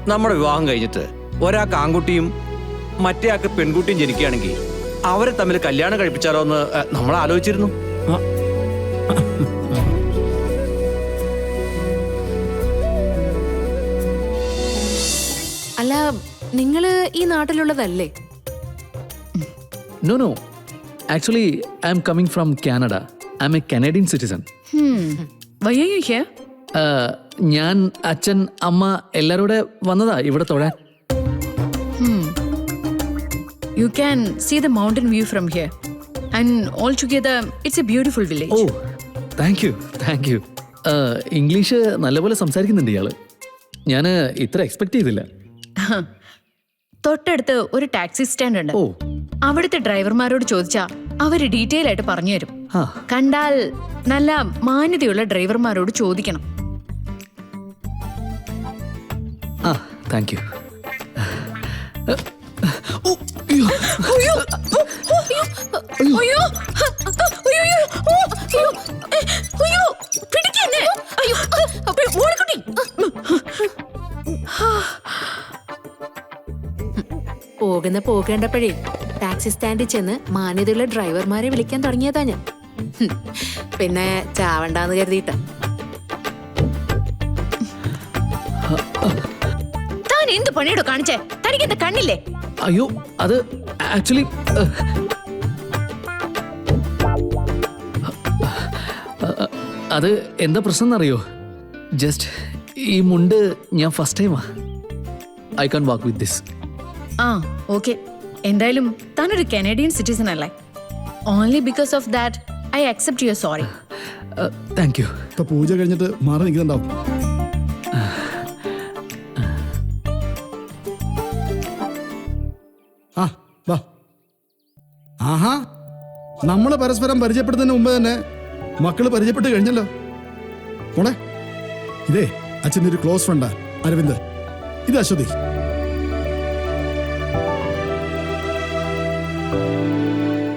നമ്മുടെ വിവാഹം കഴിഞ്ഞിട്ട് ഒരാൾക്ക് ആൺകുട്ടിയും മറ്റേ ആൾക്ക് പെൺകുട്ടിയും ജനിക്കുകയാണെങ്കിൽ അവരെ തമ്മിൽ കല്യാണം കഴിപ്പിച്ചാലോ എന്ന് നമ്മൾ ആലോചിച്ചിരുന്നു. അല്ല, നിങ്ങള് ഈ നാട്ടിലുള്ളതല്ലേ? No, no. Actually, I'm coming from Canada. I'm a Canadian citizen. Why are you here? ഞാൻ അച്ഛൻ അമ്മ എല്ലാവരോടെ വന്നതാ ഇവിടെ തൊഴാൻ. You can see the mountain view from here. And altogether, it's a beautiful village. Oh thank you thank you. English നല്ലപോലെ സംസാരിക്കുന്നുണ്ട് ഇയാള്. ഞാൻ ഇത്ര എക്സ്പെക്ട് ചെയ്തില്ല. തൊട്ടടുത്ത് ഒരു ടാക്സി സ്റ്റാൻഡ് ഉണ്ട്. ഓ അവിടുത്തെ ഡ്രൈവർമാരോട് ചോദിച്ചാ അവര് ഡീറ്റെയിൽ ആയിട്ട് പറഞ്ഞു തരും. ആ കണ്ടാൽ നല്ല മാന്യതയുള്ള ഡ്രൈവർമാരോട് ചോദിക്കണം. ആ താങ്ക് യു. പോകേണ്ടപ്പോഴേ ടാക്സി സ്റ്റാൻഡിൽ ചെന്ന് മാന്യതയുള്ള ഡ്രൈവർമാരെ വിളിക്കാൻ തുടങ്ങിയതാ ഞാൻ. പിന്നെ ചാവണ്ടാന്ന് കരുതിയിട്ട. താൻ എന്ത് പണിയോടോ കാണിച്ചേ? തനിക്ക് എന്താ കണ്ണില്ലേ? അയ്യോ അത് ആക്ച്വലി അത് എന്താ പ്രശ്നം എന്നറിയോ? ജസ്റ്റ് ഈ മുണ്ട് ഞാൻ ഫസ്റ്റ് ടൈമാ. I can walk with this. ആ ഓക്കെ, എന്തായാലും താനൊരു കനേഡിയൻ സിറ്റിസൺ അല്ലേ? Only because of that I accept your sorry. Thank you. ഇപ്പൊ പൂജ കഴിഞ്ഞിട്ട് മാറി നിൽക്കുന്നുണ്ടാവും. ആ വാ. ആഹാ, നമ്മള് പരസ്പരം പരിചയപ്പെടുന്നതിന് മുമ്പ് തന്നെ മക്കള് പരിചയപ്പെട്ട് കഴിഞ്ഞല്ലോ. മോളെ, ഇതേ അച്ഛൻ്റെ ഒരു ക്ലോസ് ഫ്രണ്ടാ അരവിന്ദ്. ഇത് അശ്വതി.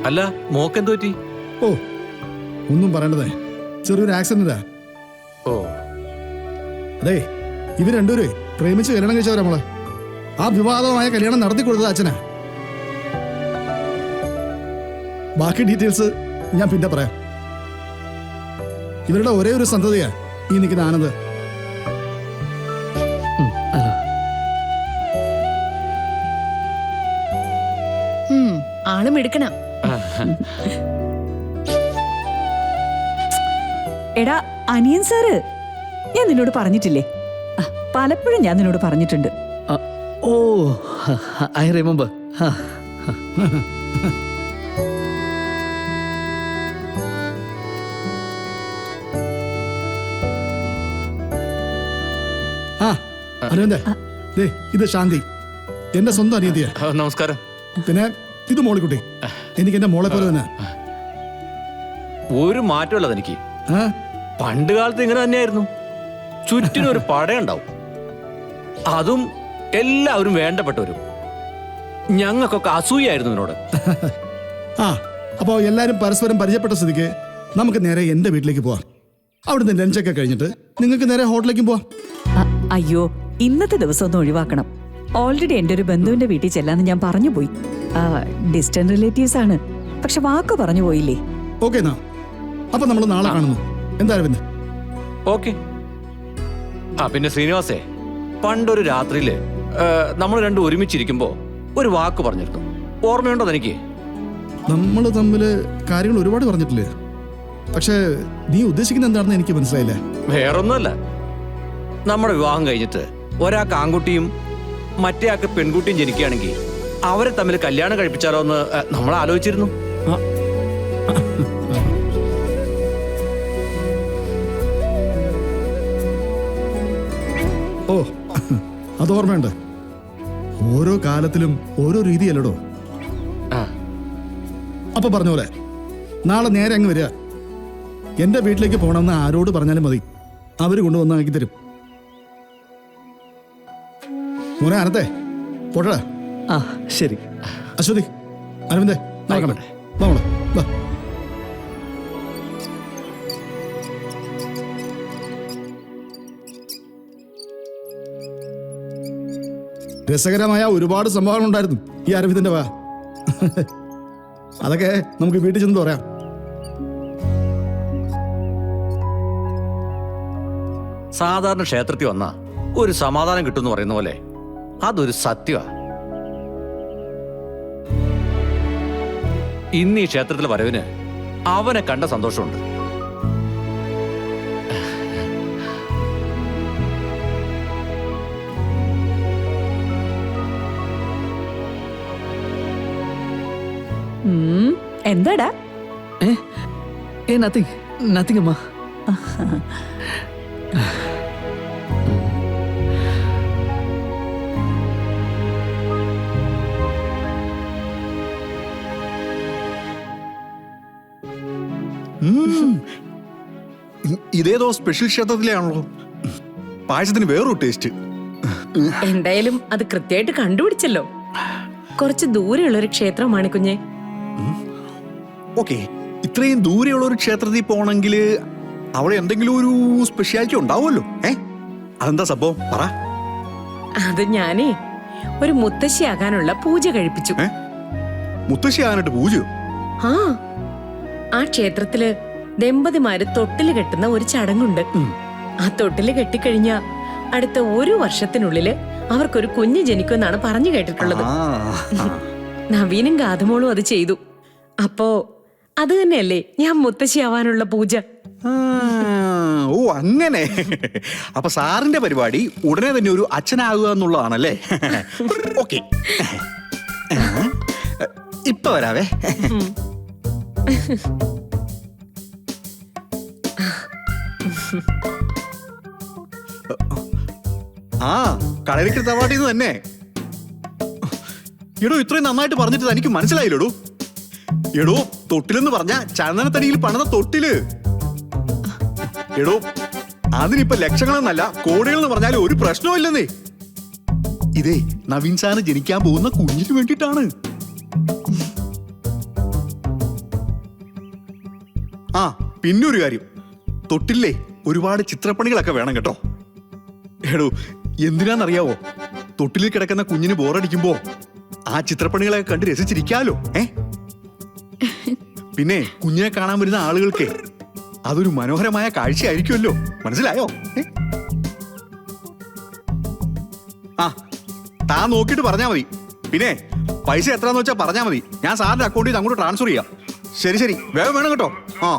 അല്ല, മോക്കെന്ത് പറ്റി? ഓ ഒന്നും പറയണ്ടതേ, ചെറിയൊരു ആക്സിഡന്റാ. ഓ അതെ, ഇവർ രണ്ടുപേരെ പ്രേമിച്ച് കല്യാണം കഴിച്ചവരാ മോളെ. ആ വിവാദമായ കല്യാണം നടത്തി കൊടുത്തത് അച്ഛനാ. ബാക്കി ഡീറ്റെയിൽസ് ഞാൻ പിന്നെ പറയാം. ഇവരുടെ ഒരേ ഒരു സന്തതിയാ ഈ നിൽക്കുന്ന ആനന്ദ്. ആളും എടുക്കണ. എടാ അനിയൻ സാറ്, ഞാൻ നിന്നോട് പറഞ്ഞിട്ടില്ലേ? പലപ്പോഴും ഞാൻ നിന്നോട് പറഞ്ഞിട്ടുണ്ട്. ഓ ഐ റിമെമ്പർ. ആ അരവിന്ദേ, ദേ ഇത് ശാന്തി, എന്റെ സ്വന്തം അനിയത്തിയാ. നമസ്കാരം. പിന്നെ ഇത് മോളിക്കുട്ടി, എനിക്ക് എന്റെ മോളെ പോലെ തന്നെ. ഒരു മാറ്റമുള്ളത് എനിക്ക്. പണ്ട് കാലത്ത് ഇങ്ങനെ തന്നെയായിരുന്നു. ചുറ്റിനും ഒരു പടയുണ്ടാവും, അതും എല്ലാവരും വേണ്ടപ്പെട്ടവരും. ഞങ്ങൾക്കൊക്കെ അസൂയായിരുന്നു ഇതിനോട്. ആ അപ്പോ എല്ലാരും പരസ്പരം പരിചയപ്പെട്ട സ്ഥിതിക്ക് നമുക്ക് നേരെ എന്റെ വീട്ടിലേക്ക് പോവാം. അവിടുന്ന് ലഞ്ചൊക്കെ കഴിഞ്ഞിട്ട് നിങ്ങൾക്ക് നേരെ ഹോട്ടലിലേക്കും പോവാം. അയ്യോ, ഇന്നത്തെ ദിവസം ഒന്ന് ഒഴിവാക്കണം. ഓൾറെഡി എൻ്റെ ഒരു ബന്ധുവിന്റെ വീട്ടിൽ ചെല്ലാന്ന് ഞാൻ പറഞ്ഞു പോയി. ഡിസ്റ്റന്റ് റിലേറ്റീവ്സ് ആണ്, പക്ഷെ വാക്ക് പറഞ്ഞു പോയില്ലേ. ഓക്കെ എന്നാ, അപ്പൊ നമ്മൾ നാളെ കാണുന്നു. എന്താ പിന്നെ? ഓക്കെ. ആ പിന്നെ ശ്രീനിവാസേ, പണ്ടൊരു രാത്രിയില് നമ്മൾ രണ്ടും ഒരുമിച്ചിരിക്കുമ്പോ ഒരു വാക്ക് പറഞ്ഞിരുന്നു, ഓർമ്മയുണ്ടോ തനിക്ക്? നമ്മൾ തമ്മില് കാര്യങ്ങൾ ഒരുപാട് പറഞ്ഞിട്ടില്ലേ, പക്ഷെ നീ ഉദ്ദേശിക്കുന്ന എന്താണെന്ന് എനിക്ക് മനസ്സിലായില്ല. വേറൊന്നുമല്ല, നമ്മുടെ വിവാഹം കഴിഞ്ഞിട്ട് ഒരാൾക്ക് ആൺകുട്ടിയും മറ്റേ ആൾക്ക് പെൺകുട്ടിയും ജനിക്കുകയാണെങ്കിൽ അവരെ തമ്മിൽ കല്യാണം കഴിപ്പിച്ചാലോ എന്ന് നമ്മൾ ആലോചിച്ചിരുന്നു. ഓ അത് ഓർമ്മയുണ്ട്. ഓരോ കാലത്തിലും ഓരോ രീതിയല്ലടോ. അപ്പൊ പറഞ്ഞ പോലെ നാളെ നേരെ അങ്ങ് വരിക. എന്റെ വീട്ടിലേക്ക് പോകണമെന്ന് ആരോട് പറഞ്ഞാലും മതി, അവര് കൊണ്ടുവന്ന് ആക്കി തരും. മോനെ അനത്തെ പോട്ടടാ. ആ ശരി. അശ്വതി, അരവിന്ദേ, നടക്കട്ടെ. വാ മോളെ, വാ. രസകരമായ ഒരുപാട് സംഭവങ്ങൾ ഉണ്ടായിരുന്നു ഈ അരവിന്ദന്റെ വാ. അതൊക്കെ നമുക്ക് വീട്ടിൽ ചെന്ന് പറയാം. സാധാരണ ക്ഷേത്രത്തിൽ വന്നാ ഒരു സമാധാനം കിട്ടുമെന്ന് പറയുന്ന പോലെ അതൊരു സത്യമാ. ഇന്ന് ഈ ക്ഷേത്രത്തിലെ വരവിന് അവനെ കണ്ട സന്തോഷമുണ്ട്. എന്താടാ? നത്തിങ് അമ്മ. ഇതേതോ സ്പെഷ്യൽ ക്ഷേത്രത്തിലാണല്ലോ. പായസത്തിന് വേറൊരു ടേസ്റ്റ്. എന്തായാലും അത് കൃത്യമായിട്ട് കണ്ടുപിടിച്ചല്ലോ. കുറച്ച് ദൂരെയുള്ള ഒരു ക്ഷേത്രമാണ് കുഞ്ഞെ. ഓക്കെ, ഇത്രയും ദൂരെയുള്ള ഒരു ക്ഷേത്രത്തിൽ പോണെങ്കിൽ അവിടെ എന്തെങ്കിലും ഒരു സ്പെഷ്യാലിറ്റി ഉണ്ടാവുമല്ലോ. അതെന്താ സംഭവം പറ. അത് ഞാനേ ഒരു മുത്തശ്ശിയാകാനുള്ള പൂജ കഴിപ്പിച്ചു. മുത്തശ്ശി ആകാനായിട്ട് പൂജയോ? ആ ക്ഷേത്രത്തില് ദമ്പതിമാര് തൊട്ടില് കെട്ടുന്ന ഒരു ചടങ്ങുണ്ട്. ആ തൊട്ടില് കെട്ടിക്കഴിഞ്ഞ അടുത്ത 1 വർഷത്തിനുള്ളില് അവർക്കൊരു കുഞ്ഞ് ജനിക്കുമെന്നാണ് പറഞ്ഞു കേട്ടിട്ടുള്ളത്. നവീനും ഗാഥമോളും അത് ചെയ്തു. അപ്പോ അത് തന്നെയല്ലേ ഞാൻ മുത്തശ്ശിയാവാനുള്ള പൂജ. ഓ അങ്ങനെ. അപ്പൊ സാറിന്റെ പരിപാടി ഉടനെ തന്നെ ഒരു അച്ഛനാകുക എന്നുള്ളതാണല്ലേ? ഓക്കെ, ഇപ്പൊ വരാവേ. ആ കളരിക്കൽ തറവാട്ടിന്ന് തന്നെ. എടോ, ഇത്രയും നന്നായിട്ട് പറഞ്ഞിട്ട് എനിക്ക് മനസ്സിലായില്ലോടൂ. എടോ, തൊട്ടിലെന്ന് പറഞ്ഞ ചന്ദനത്തടിയിൽ പണിത തൊട്ടില്. എടോ, അതിനിപ്പോ ലക്ഷങ്ങളെന്നല്ല കോടികളെന്ന് പറഞ്ഞാലും ഒരു പ്രശ്നവും ഇല്ലെന്നേ. ഇതേ നവീൻ സാറിന് ജനിക്കാൻ പോകുന്ന കുഞ്ഞിന് വേണ്ടിയിട്ടാണ്. ആ പിന്നെ ഒരു കാര്യം, തൊട്ടില്ലേ ഒരുപാട് ചിത്രപ്പണികളൊക്കെ വേണം കേട്ടോ. എടോ, എന്തിനാന്നറിയാവോ? തൊട്ടിലിൽ കിടക്കുന്ന കുഞ്ഞിന് ബോറടിക്കുമ്പോ ആ ചിത്രപ്പണികളൊക്കെ കണ്ട് രസിച്ചിരിക്കാലോ. പിന്നെ കുഞ്ഞിനെ കാണാൻ വരുന്ന ആളുകൾക്ക് അതൊരു മനോഹരമായ കാഴ്ചയായിരിക്കുമല്ലോ. മനസ്സിലായോ? ആ താൻ നോക്കിയിട്ട് പറഞ്ഞാ മതി. പിന്നെ പൈസ എത്രയാന്ന് വെച്ചാൽ പറഞ്ഞാൽ മതി. ഞാൻ സാറിന്റെ അക്കൗണ്ടിൽ നിന്ന് അങ്ങോട്ട് ട്രാൻസ്ഫർ ചെയ്യാം. ശരി ശരി, വേഗം വേണം കേട്ടോ. ആ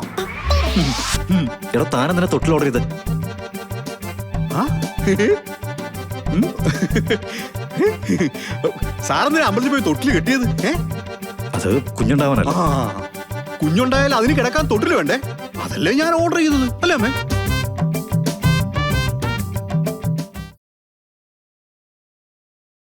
എടാ, താനെന്തിനാ തൊട്ടിൽ ഓർഡർ ചെയ്ത്? സാറെന്തിനാ അമ്പലത്തിൽ പോയി തൊട്ടിൽ കെട്ടിയത്? അത് കുഞ്ഞുണ്ടാവാനല്ല. കുഞ്ഞുണ്ടായാലും അതിന് കിടക്കാൻ തൊട്ടിൽ വേണ്ടേ? അതല്ലേ ഞാൻ ഓർഡർ ചെയ്തത്, അല്ലേ അമ്മേ?